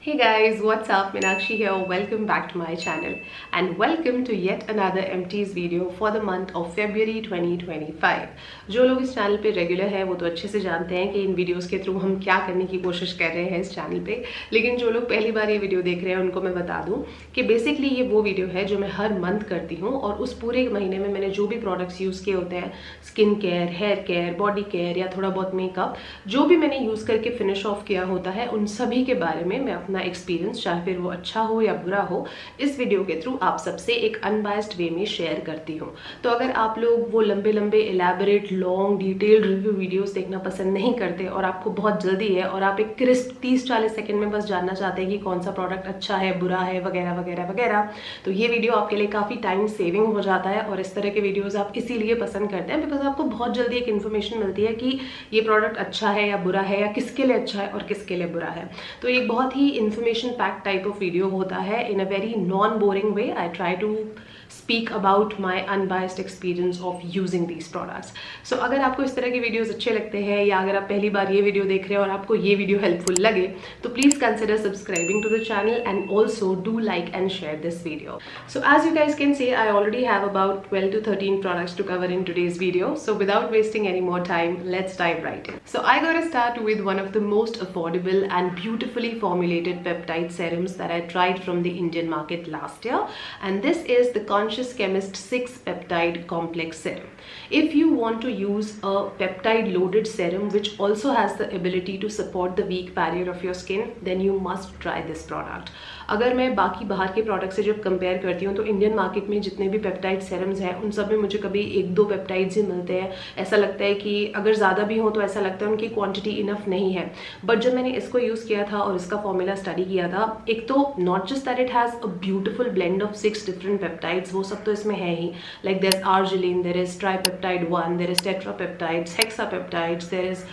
Hey guys, what's up? Meenakshi here. Welcome back to my channel and welcome to yet another MT's video for the month of February 2025. जो लोग इस channel पे regular हैं वो तो अच्छे से जानते हैं कि इन वीडियोस के थ्रू हम क्या करने की कोशिश कर रहे हैं इस चैनल पे, लेकिन जो लोग पहली बार ये वीडियो देख रहे हैं उनको मैं बता दूं कि बेसिकली ये वो वीडियो है जो मैं हर मंथ करती हूँ और उस पूरे महीने में मैंने जो भी प्रोडक्ट्स यूज़ किए होते हैं, skin care, hair care, body care या थोड़ा बहुत मेकअप, जो भी मैंने यूज़ करके फिनिश ऑफ किया होता है उन सभी के बारे में मैं अपना एक्सपीरियंस, चाहे फिर वो अच्छा हो या बुरा हो, इस वीडियो के थ्रू आप सबसे एक अनबायस्ड वे में शेयर करती हूँ। तो अगर आप लोग वो लंबे लंबे elaborate long detailed review videos देखना पसंद नहीं करते और आपको बहुत जल्दी है और आप एक क्रिस्प 30-40 सेकंड में बस जानना चाहते हैं कि कौन सा प्रोडक्ट अच्छा है, बुरा है, वगैरह वगैरह वगैरह, तो ये वीडियो आपके लिए काफ़ी टाइम सेविंग हो जाता है। और इस तरह के वीडियोज़ आप इसीलिए पसंद करते हैं बिकॉज आपको बहुत जल्दी एक इन्फॉर्मेशन मिलती है कि ये प्रोडक्ट अच्छा है या बुरा है, या किसके लिए अच्छा है और किसके लिए बुरा है। तो एक बहुत ही information packed type of video होता है in a very non boring way. I try to speak about my unbiased experience of using these products. So अगर आपको इस तरह के वीडियोस अच्छे लगते हैं या अगर आप पहली बार ये वीडियो देख रहे हैं और आपको ये वीडियो हेल्पफुल लगे तो please consider subscribing to the channel and also do like and share this video. So as you guys can see, I already have about 12 to 13 products to cover in today's video. So without wasting any more time, let's dive right in. So I gotta start with one of the most affordable and beautifully formulated peptide serums that I tried from the Indian market last year, and this is the Conscious Chemist 6 Peptide Complex Serum. If you want to use a peptide loaded serum which also has the ability to support the weak barrier of your skin, then you must try this product. अगर मैं बाकी बाहर के product से जब compare करती हूँ तो इंडियन मार्केट में जितने भी पेप्टाइड सेरम्स हैं उन सब में मुझे कभी एक दो पेप्टाइड्स ही मिलते हैं। ऐसा लगता है कि अगर ज़्यादा भी हो तो ऐसा लगता है उनकी क्वांटिटी इनफ नहीं है। बट जब मैंने इसको यूज़ किया था और इसका फॉर्मूला स्टडी किया था, एक तो not just that it has a beautiful blend of 6 different peptides, वो सब तो इसमें है ही, like there is argireline, there is tripeptide 1, there is tetrapeptides, hexapeptides, there is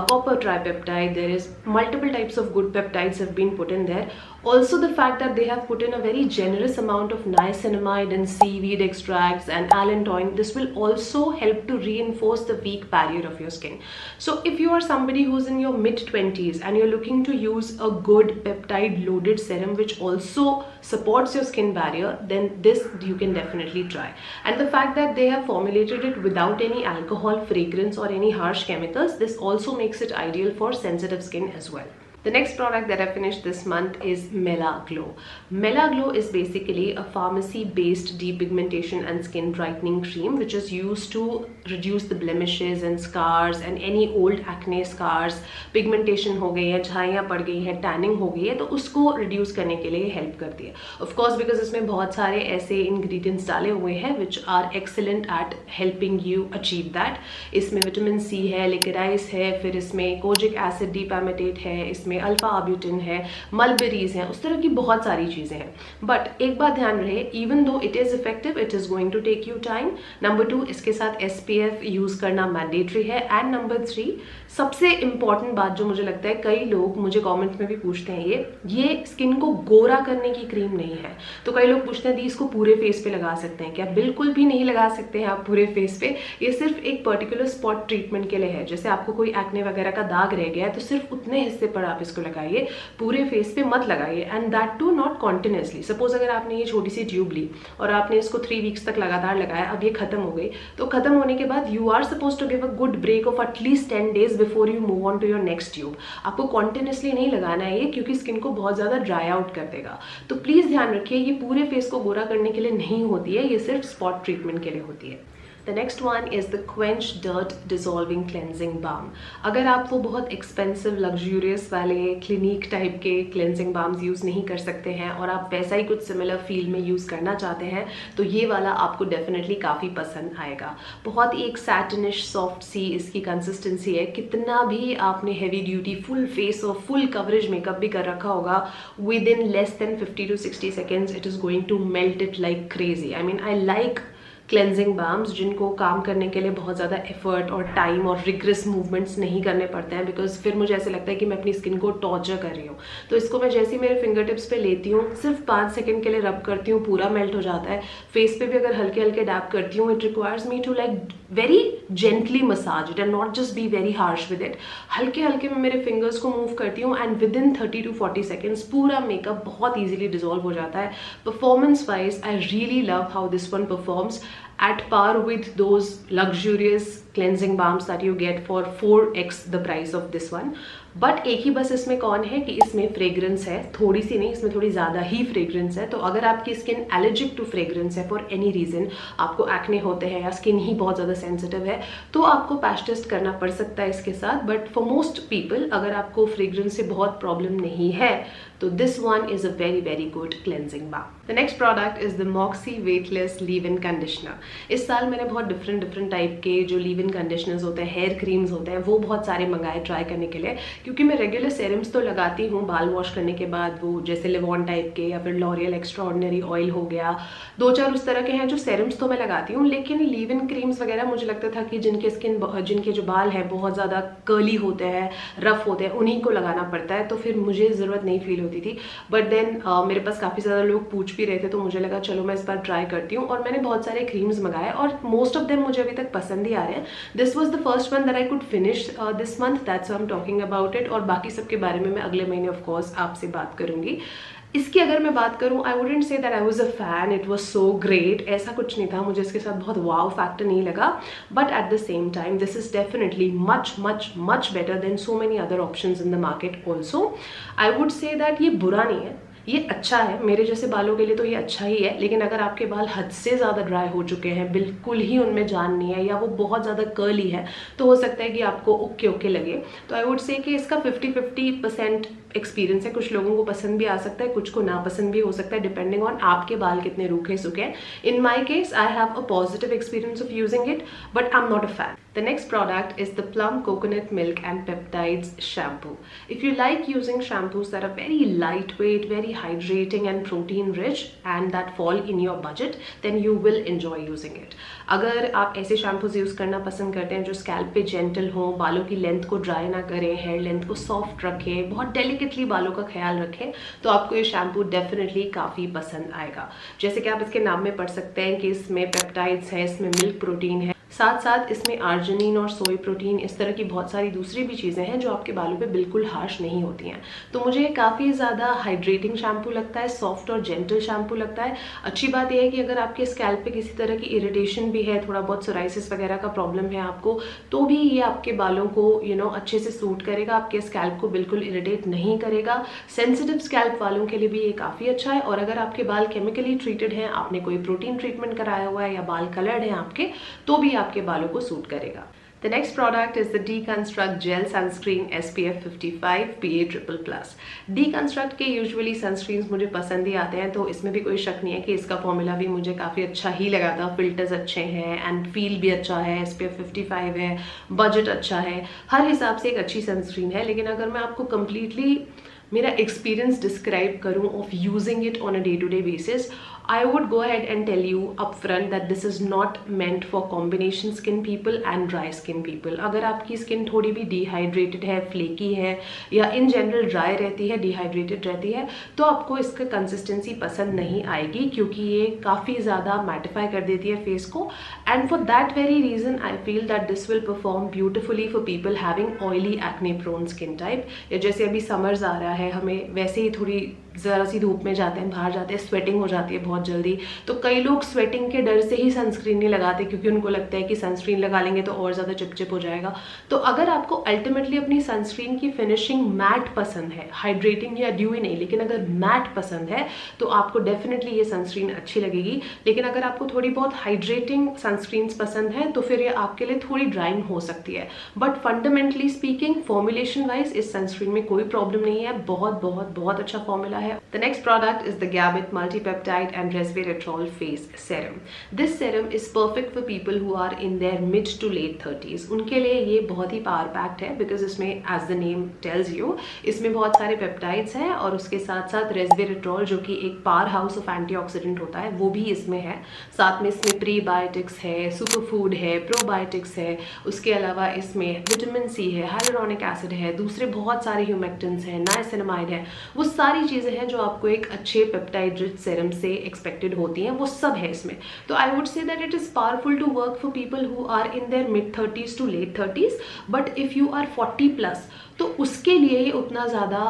copper tripeptide, there is multiple types of good peptides have been put in there. Also the fact that they have put in a very generous amount of niacinamide and seaweed extracts and allantoin, this will also help to reinforce the weak barrier of your skin. So if you are somebody who's in your mid-20s and you're looking to use a good peptide loaded serum which also supports your skin barrier, then this you can definitely try. And the fact that they have formulated it without any alcohol, fragrance or any harsh chemicals, this also makes it ideal for sensitive skin as well. The next product that I finished this month is Mela Glow. Mela Glow is basically a pharmacy-based depigmentation and skin brightening cream which is used to reduce the blemishes and scars and any old acne scars, pigmentation हो गई है, झाइयाँ पड़ गई है, tanning हो गई है, तो उसको reduce करने के लिए help करती है. Of course because इसमें बहुत सारे ऐसे ingredients डाले हुए हैं which are excellent at helping you achieve that. इसमें विटामिन C है, लिकोराइस है, फिर इसमें कोजिक एसिड डीपैमेटेट है, इसमें अल्फा आब्यूटिन है, मलबेरीज हैं, उस तरह की बहुत सारी चीज़ें हैं। बट एक बात ध्यान रहे, even though it is effective, it is going to take you time. Number 2, इसके साथ SPF यूज़ करना मैंडेटरी है। एंड नंबर 3, सबसे इंपॉर्टेंट बात जो मुझे लगता है, कई लोग मुझे कमेंट्स में भी पूछते हैं, ये स्किन को गोरा करने की क्रीम नहीं है। तो कई लोग पूछते हैं दी इसको पूरे फेस पे लगा सकते हैं क्या? बिल्कुल भी नहीं लगा सकते हैं आप पूरे फेस पे। ये सिर्फ एक पर्टिकुलर स्पॉट ट्रीटमेंट के लिए है। जैसे आपको कोई एक्ने वगैरह का दाग रह गया है तो सिर्फ उतने हिस्से पर आप इसको लगाइए, पूरे फेस पे मत लगाइए, and that too not continuously. Suppose अगर आपने ये छोटी सी ट्यूब ली और आपने इसको 3 वीक्स तक लगातार लगाया, अब ये खत्म हो गई, तो खत्म होने के बाद you are suppose to give a good break of at least 10 days before you move on to your next tube. आपको कॉन्टिन्यूसली नहीं लगाना है ये, क्योंकि स्किन को बहुत ज़्यादा ड्राई आउट कर देगा। तो प्लीज़ ध्यान रखिए, ये पूरे फेस को गोरा करने के लिए नहीं होती है, ये सिर्फ स्पॉट ट्रीटमेंट के लिए होती है। The next one is the Quench Dirt Dissolving Cleansing Balm. अगर आप वो बहुत एक्सपेंसिव लग्जूरियस वाले क्लिनिक टाइप के क्लेंजिंग बाम्स यूज़ नहीं कर सकते हैं और आप वैसा ही कुछ सिमिलर फील में यूज़ करना चाहते हैं तो ये वाला आपको डेफिनेटली काफ़ी पसंद आएगा। बहुत ही एक सैटनिश सॉफ्ट सी इसकी कंसिस्टेंसी है। कितना भी आपने हैवी ड्यूटी फुल फेस और फुल कवरेज मेकअप भी कर रखा होगा, with in less than 50 to 60 seconds it is going to melt it like crazy. I mean, I like cleansing balms जिनको काम करने के लिए बहुत ज़्यादा एफर्ट और टाइम और रिग्रेस मूवमेंट्स नहीं करने पड़ते हैं, बिकॉज फिर मुझे ऐसे लगता है कि मैं अपनी स्किन को टॉर्चर कर रही हूँ। तो इसको मैं जैसे ही मेरे फिंगर टिप्स पे लेती हूँ, सिर्फ 5 सेकंड के लिए रब करती हूँ, पूरा मेल्ट हो जाता है। फेस पे भी अगर हल्के हल्के डैप करती हूँ, it requires me to like very gently massage it and not just be very harsh with it. हल्के हल्के मैं मेरे फिंगर्स को मूव करती हूँ and within 30 to 40 seconds पूरा मेकअप बहुत ईजिली डिजोल्व हो जाता है। Performance wise I really love how this one performs at par with those luxurious cleansing balms that you get for 4x the price of this one. But एक ही बस इसमें कौन है कि इसमें फ्रेग्रेंस है, थोड़ी सी नहीं, इसमें थोड़ी ज़्यादा ही फ्रेग्रेंस है। तो अगर आपकी स्किन एलर्जिक टू फ्रेग्रेंस है फॉर एनी रीज़न, आपको एक्ने होते हैं या स्किन ही बहुत ज़्यादा सेंसिटिव है, तो आपको पैच टेस्ट करना पड़ सकता है इसके साथ। बट फॉर मोस्ट पीपल, अगर आपको फ्रेग्रेंस से बहुत प्रॉब्लम नहीं है, तो this one is a very very good cleansing balm. The next product is the Moxie weightless leave in conditioner. इस साल मैंने बहुत डिफरेंट टाइप के जो लीव इन कंडीशनर्स होते हैं, हेयर क्रीम्स होते हैं, वो बहुत सारे मंगाए ट्राई करने के लिए, क्योंकि मैं रेगुलर सेरम्स तो लगाती हूँ बाल वॉश करने के बाद, वो जैसे लिवॉन टाइप के या फिर लॉरियल एक्स्ट्राऑर्डिनरी ऑयल हो गया, 2-4 उस तरह के हैं जो सेरम्स तो मैं लगाती हूँ। लेकिन लीव इन क्रीम्स वगैरह मुझे लगता था कि जिनके जो बाल हैं बहुत ज़्यादा कर्ली होते हैं, रफ होते हैं, उन्हीं को लगाना पड़ता है, तो फिर मुझे ज़रूरत नहीं फील होती थी। बट देन मेरे पास काफ़ी ज़्यादा लोग पूछ भी रहे थे, तो मुझे लगा चलो मैं इस बार ट्राई करती हूँ, और मैंने बहुत सारे क्रीम्स मंगाए और मोस्ट ऑफ देम मुझे अभी तक पसंद ही आ रहे हैं। This was the first one that I could finish this month, that's why I am talking about it. और बाकी सबके बारे में मैं अगले महीने ऑफ कोर्स आपसे बात करूंगी। इसकी अगर मैं बात करूं, I wouldn't say that I was a fan, it was so great, ऐसा कुछ नहीं था, मुझे इसके साथ बहुत वाव फैक्टर नहीं लगा। But at the same time this is definitely much much much better than so many other options in the market also. I would say that ये बुरा नहीं है, ये अच्छा है। मेरे जैसे बालों के लिए तो ये अच्छा ही है, लेकिन अगर आपके बाल हद से ज़्यादा ड्राई हो चुके हैं, बिल्कुल ही उनमें जान नहीं है, या वो बहुत ज़्यादा कर्ली है, तो हो सकता है कि आपको ओके लगे। तो आई वुड से कि इसका 50-50% एक्सपीरियंस है। कुछ लोगों को पसंद भी आ सकता है, कुछ को नापसंद भी हो सकता है, डिपेंडिंग ऑन आपके बाल कितने रूखे सूखे हैं। In my case I have a positive experience of using it, but I am not a fan. The next product is the Plum Coconut Milk and Peptides Shampoo. If you like using shampoos that are very lightweight, very hydrating and protein rich and that fall in your budget, then you will enjoy using it. अगर आप ऐसे shampoos use करना पसंद करते हैं जो scalp पे gentle हों, बालों की लेंथ को ड्राई ना करें, हेयर लेंथ को सॉफ्ट रखें, बहुत डेलिकेटली बालों का ख्याल रखें, तो आपको ये शैम्पू डेफिनेटली काफ़ी पसंद आएगा। जैसे कि आप इसके नाम में पढ़ सकते हैं कि इसमें पेप्टाइड्स है, इसमें मिल्क प्रोटीन है, साथ साथ इसमें आर्जिनिन और सोय प्रोटीन, इस तरह की बहुत सारी दूसरी भी चीज़ें हैं जो आपके बालों पे बिल्कुल हार्श नहीं होती हैं। तो मुझे ये काफ़ी ज़्यादा हाइड्रेटिंग शैम्पू लगता है, सॉफ्ट और जेंटल शैम्पू लगता है। अच्छी बात यह है कि अगर आपके स्कैल्प पे किसी तरह की इरिटेशन भी है, थोड़ा बहुत सोराइसिस वगैरह का प्रॉब्लम है आपको, तो भी ये आपके बालों को अच्छे से सूट करेगा, आपके स्कैल्प को बिल्कुल इरिटेट नहीं करेगा। सेंसिटिव स्कैल्प वालों के लिए भी ये काफ़ी अच्छा है। और अगर आपके बाल केमिकली ट्रीटेड हैं, आपने कोई प्रोटीन ट्रीटमेंट कराया हुआ है या बाल कलर्ड हैं आपके, तो भी आपके बालों को सूट करेगा। The next product is the Deconstruct Gel Sunscreen SPF 55 PA+++। Deconstruct के यूजुअली सनस्क्रीन्स मुझे पसंद ही आते हैं, तो इसमें भी कोई शक नहीं है कि इसका फॉर्मूला भी मुझे काफ़ी अच्छा ही लगा था। फिल्टर्स अच्छे हैं एंड फील भी अच्छा है, SPF 55 है, बजट अच्छा है, हर हिसाब से एक अच्छी सनस्क्रीन है। लेकिन अगर मैं आपको कम्प्लीटली मेरा एक्सपीरियंस डिस्क्राइब करूँ of using it on a day to day basis, I would go ahead and tell you upfront that this is not meant for combination skin people and dry skin people. अगर आपकी skin थोड़ी भी dehydrated है, flaky है, या in general dry रहती है, dehydrated रहती है, तो आपको इसका कंसिस्टेंसी पसंद नहीं आएगी, क्योंकि ये काफ़ी ज़्यादा मैटिफाई कर देती है फेस को। And for that very reason I feel that this will perform beautifully for people having oily acne prone skin type. या जैसे अभी समर्स आ रहा है, हमें वैसे ही थोड़ी ज़रा सी धूप में जाते हैं, बाहर जाते हैं, स्वेटिंग हो जाती है बहुत जल्दी, तो कई लोग स्वेटिंग के डर से ही सनस्क्रीन नहीं लगाते, क्योंकि उनको लगता है कि सनस्क्रीन लगा लेंगे तो और ज़्यादा चिपचिप हो जाएगा। तो अगर आपको अल्टीमेटली अपनी सनस्क्रीन की फिनिशिंग मैट पसंद है, हाइड्रेटिंग या ड्यूई नहीं, लेकिन अगर मैट पसंद है, तो आपको डेफिनेटली ये सनस्क्रीन अच्छी लगेगी। लेकिन अगर आपको थोड़ी बहुत हाइड्रेटिंग सनस्क्रीन्स पसंद है, तो फिर ये आपके लिए थोड़ी ड्राइंग हो सकती है। But fundamentally speaking, formulation wise इस सनस्क्रीन में कोई प्रॉब्लम नहीं है, बहुत बहुत बहुत अच्छा फॉर्मूला है। The next product is the Gabit multipeptide and resveratrol face serum. This serum is perfect for people who are in their mid to late 30s। उनके लिए ये बहुत ही पावर पैक्ड है बिकॉज इसमें as the name tells you इसमें बहुत सारे पेप्टाइड्स हैं और उसके साथ साथ रेस्वेरेट्रॉल जो कि एक पावर हाउस ऑफ एंटीऑक्सीडेंट होता है वो भी इसमें है। साथ में इसमें प्रीबायोटिक्स है, सुपर फूड है, प्रोबायोटिक्स है, उसके अलावा इसमें विटामिन सी है, हाइलुरोनिक एसिड है, दूसरे बहुत सारे ह्यूमेक्टिन्स हैं, नाइसिनामाइड है, वो सारी चीज़ें हैं जो आपको एक अच्छे पेप्टाइड रिच सेरम से एक्सपेक्टेड होती हैं, वो सब है इसमें। तो I would say that it is powerful to work for people who are in their mid 30s to late 30s, but if you are 40+ तो उसके लिए ये उतना ज़्यादा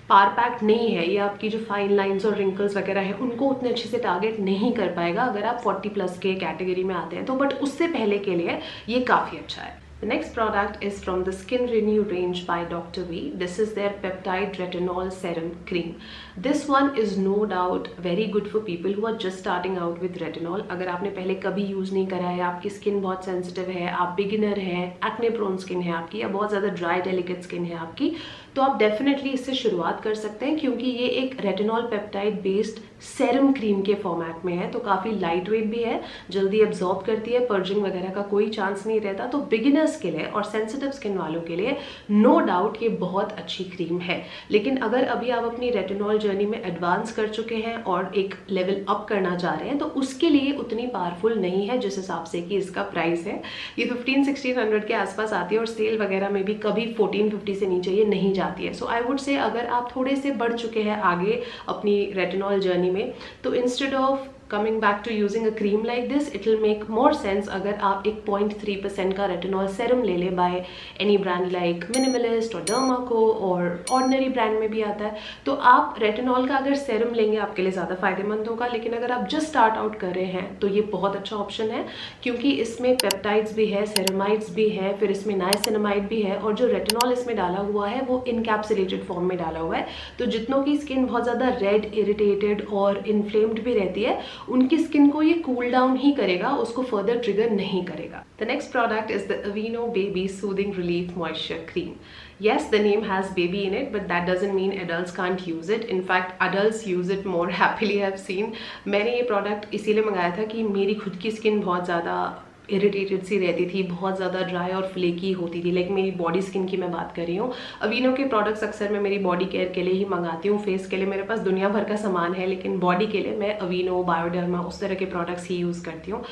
पावर पैक्ड नहीं है। ये आपकी जो फाइन लाइंस और रिंकल्स वगैरह है उनको उतने अच्छे से टारगेट नहीं कर पाएगा अगर आप 40+ के कैटेगरी में आते हैं तो, बट उससे पहले के लिए ये काफ़ी अच्छा है। The next product is from the Skin Renew range by Dr. V. This is their Peptide Retinol Serum Cream. This one is no doubt very good for people who are just starting out with retinol. अगर आपने पहले कभी use नहीं करा है, आपकी skin बहुत sensitive है, आप बिगिनर हैं, एक्ने प्रोन स्किन है आपकी या बहुत ज़्यादा ड्राई डेलिकेट स्किन है आपकी, तो आप डेफिनेटली इससे शुरुआत कर सकते हैं क्योंकि ये एक retinol peptide based serum cream के फॉर्मेट में है। तो काफ़ी लाइट वेट भी है, जल्दी एब्जॉर्ब करती है, पर्जिंग वगैरह का कोई चांस नहीं रहता। तो बिगिनर्स के लिए और सेंसिटिव स्किन वालों के लिए नो डाउट ये बहुत अच्छी क्रीम है। लेकिन अगर अभी आप अपनी रेटिनॉल जर्नी में एडवांस कर चुके हैं और एक लेवल अप करना चाह रहे हैं तो उसके लिए उतनी पावरफुल नहीं है जिस हिसाब से कि इसका प्राइस है। ये 1500-1600 के आसपास आती है और सेल वगैरह में भी कभी 1450 से नीचे ये नहीं जाती है। सो आई वुड से अगर आप थोड़े से बढ़ चुके हैं आगे अपनी रेटिनॉल जर्नी में तो instead of coming back to using a cream like this, it will make more sense अगर आप एक 0.3% का रेटिनॉल सेरम ले ले by any brand like minimalist और डर्माको और ऑर्डिनरी ब्रांड में भी आता है। तो आप रेटिनॉल का अगर सेरम लेंगे आपके लिए ज़्यादा फायदेमंद होगा। लेकिन अगर आप जस्ट स्टार्ट आउट कर रहे हैं तो ये बहुत अच्छा ऑप्शन है क्योंकि इसमें पेप्टाइड्स भी है, सेरेमाइड्स भी है, फिर इसमें नाइसिनामाइड भी है और जो रेटिनॉल इसमें डाला हुआ है वो इनकैप्सुलेटेड फॉर्म में डाला हुआ है। तो जितनों की स्किन बहुत ज़्यादा रेड, इरिटेटेड और इन्फ्लेम्ड भी रहती है उनकी स्किन को ये कूल डाउन ही करेगा, उसको फर्दर ट्रिगर नहीं करेगा। The next product is the अवीनो baby soothing relief moisture cream. Yes, the name has baby in it, but that doesn't mean adults can't use it. In fact, adults use it more happily. I've seen. मैंने ये product इसीलिए मंगाया था कि मेरी खुद की skin बहुत ज़्यादा इरिटेटेड सी रहती थी, बहुत ज़्यादा ड्राई और फ्लेकी होती थी। लाइक मेरी बॉडी स्किन की मैं बात कर रही हूँ। अवीनो के प्रोडक्ट्स अक्सर मैं मेरी बॉडी केयर के लिए ही मंगाती हूँ। फेस के लिए मेरे पास दुनिया भर का सामान है लेकिन बॉडी के लिए मैं अवीनो, बायोडर्मा उस तरह के प्रोडक्ट्स ही यूज़ करती हूँ।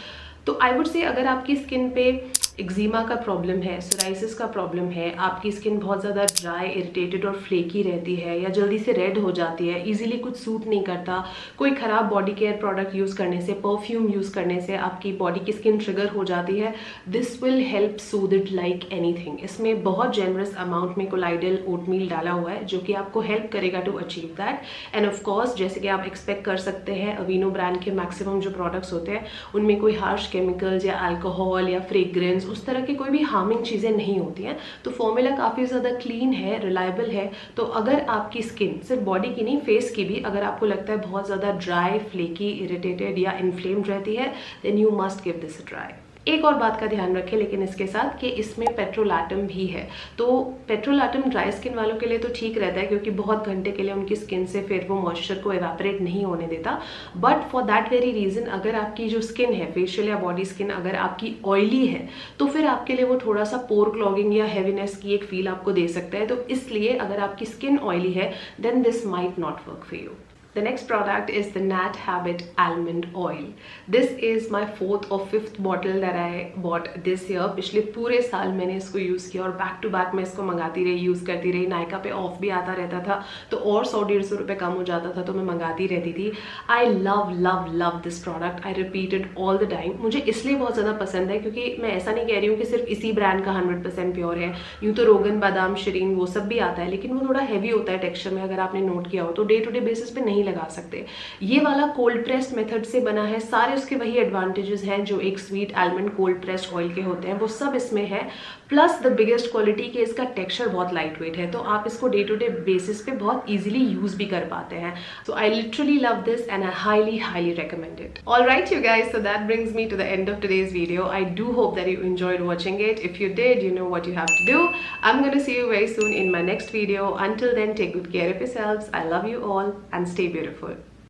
तो आई वुड से अगर आपकी स्किन पे एक्जिमा का प्रॉब्लम है, सोराइसिस का प्रॉब्लम है, आपकी स्किन बहुत ज़्यादा ड्राई, इरिटेटेड और फ्लेकी रहती है या जल्दी से रेड हो जाती है, इजीली कुछ सूट नहीं करता, कोई ख़राब बॉडी केयर प्रोडक्ट यूज़ करने से, परफ्यूम यूज़ करने से आपकी बॉडी की स्किन ट्रिगर हो जाती है, this will help soothe it like anything. इसमें बहुत जेनरस अमाउंट में कोलाइडल ओटमील डाला हुआ है जो कि आपको हेल्प करेगा to achieve that. And of course जैसे कि आप एक्सपेक्ट कर सकते हैं अवीनो ब्रांड के मैक्सिमम जो प्रोडक्ट्स होते हैं उनमें कोई हार्श केमिकल्स या अल्कोहल या फ्रेग्रेंस उस तरह की कोई भी हार्मिंग चीज़ें नहीं होती हैं। तो फॉर्मूला काफ़ी ज़्यादा क्लीन है, रिलायबल है। तो अगर आपकी स्किन सिर्फ बॉडी की नहीं, फेस की भी अगर आपको लगता है बहुत ज़्यादा ड्राई, फ्लेकी, इरिटेटेड या इन्फ्लेम्ड रहती है then you must give this a try. एक और बात का ध्यान रखें लेकिन इसके साथ कि इसमें पेट्रोलैटम भी है। तो पेट्रोलैटम ड्राई स्किन वालों के लिए तो ठीक रहता है क्योंकि बहुत घंटे के लिए उनकी स्किन से फिर वो मॉइस्चर को एवापोरेट नहीं होने देता। But for that very reason अगर आपकी जो स्किन है, फेशियल या बॉडी स्किन अगर आपकी ऑयली है तो फिर आपके लिए वो थोड़ा सा पोर क्लॉगिंग या हैवीनेस की एक फील आपको दे सकता है। तो इसलिए अगर आपकी स्किन ऑयली है then this might not work for you. The next product is the Nat Habit Almond Oil. This is my 4th or 5th bottle that I bought this year. पिछले पूरे साल मैंने इसको यूज़ किया और back to back मैं इसको मंगाती रही, यूज़ करती रही। नायका पे ऑफ भी आता रहता था तो और 100-150 रुपये कम हो जाता था तो मैं मंगाती रहती थी। I love love love this product. I repeat it all the time. मुझे इसलिए बहुत ज़्यादा पसंद है क्योंकि मैं ऐसा नहीं कह रही हूँ कि सिर्फ इसी ब्रांड का 100% प्योर है। यूँ तो रोगन, बादाम, शरीन वो सब भी आता है लेकिन वो थोड़ा हैवी होता है टेक्स्चर में, अगर आपने नोट किया हो तो डे टू डे बेसिस पे नहीं लगा सकते। ये वाला कोल्ड प्रेस्ड मेथड से बना है, सारे उसके वही एडवांटेजेस हैं जो एक sweet almond cold pressed oil के होते हैं, वो सब इसमें है। प्लस द बिगेस्ट क्वालिटी कि इसका टेक्सचर बहुत लाइट वेट है, तो आप इसको डे टू डे बेसिस पे बहुत इजीली यूज भी कर पाते हैं। So I literally love this and I highly recommend it. Alright you guys, so that brings me to the end of today's video. I do hope that you enjoyed watching it. If you did, you know what you have to do. I'm gonna see you very soon in my next video. Until then, take good care of yourselves. I love you all and stay beautiful.